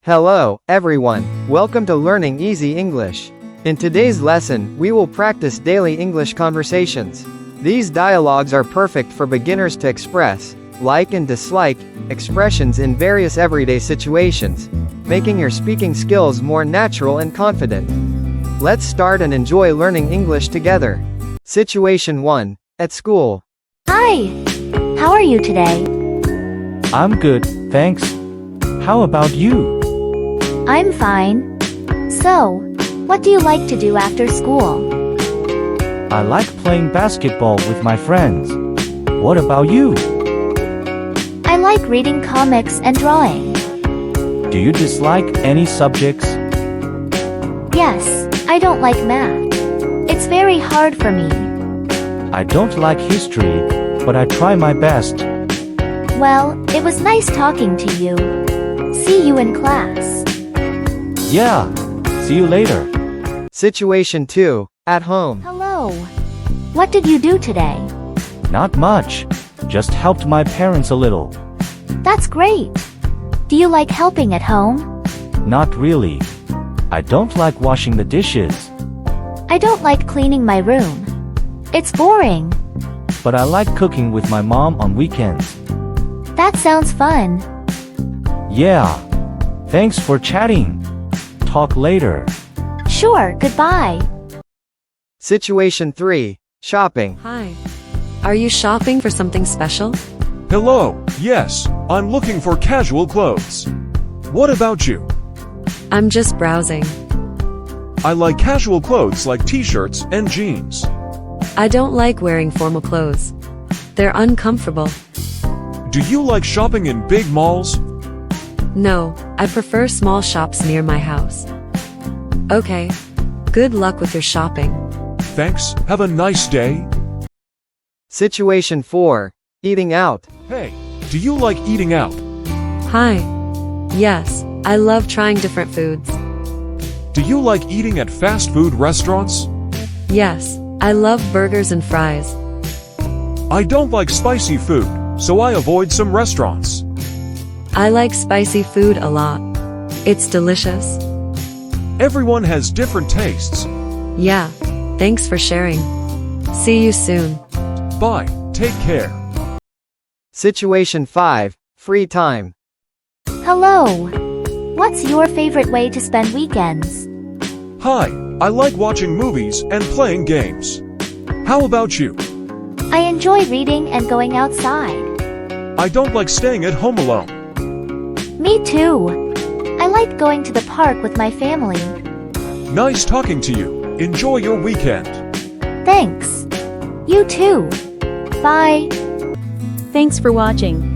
Hello, everyone. Welcome to Learning Easy English. In today's lesson, we will practice daily English conversations. These dialogues are perfect for beginners to express, like and dislike, expressions in various everyday situations, making your speaking skills more natural and confident. Let's start and enjoy learning English together. Situation 1. At school. Hi. How are you today? I'm good, thanks. How about you? I'm fine. So, what do you like to do after school? I like playing basketball with my friends. What about you? I like reading comics and drawing. Do you dislike any subjects? Yes, I don't like math. It's very hard for me. I don't like history, but I try my best. Well, it was nice talking to you. See you in class. Yeah, see you later. Situation 2. At home. Hello. What did you do today? Not much. Just helped my parents a little. That's great. Do you like helping at home? Not really. I don't like washing the dishes. I don't like cleaning my room. It's boring. But I like cooking with my mom on weekends. That sounds fun. Yeah. Thanks for chatting. Talk later. Sure, goodbye. Situation 3. Shopping. Hi. Are you shopping for something special? Hello, yes, I'm looking for casual clothes. What about you? I'm just browsing. I like casual clothes like t-shirts and jeans. I don't like wearing formal clothes. They're uncomfortable. Do you like shopping in big malls? No, I prefer small shops near my house. Okay. Good luck with your shopping. Thanks, have a nice day. Situation 4. Eating out. Hey, do you like eating out? Hi. Yes, I love trying different foods. Do you like eating at fast food restaurants? Yes, I love burgers and fries. I don't like spicy food, so I avoid some restaurants. I like spicy food a lot. It's delicious. Everyone has different tastes. Yeah, thanks for sharing. See you soon. Bye, take care. Situation 5. Free time. Hello. What's your favorite way to spend weekends? Hi, I like watching movies and playing games. How about you? I enjoy reading and going outside. I don't like staying at home alone. Me too. I like going to the park with my family. Nice talking to you. Enjoy your weekend. Thanks. You too. Bye. Thanks for watching.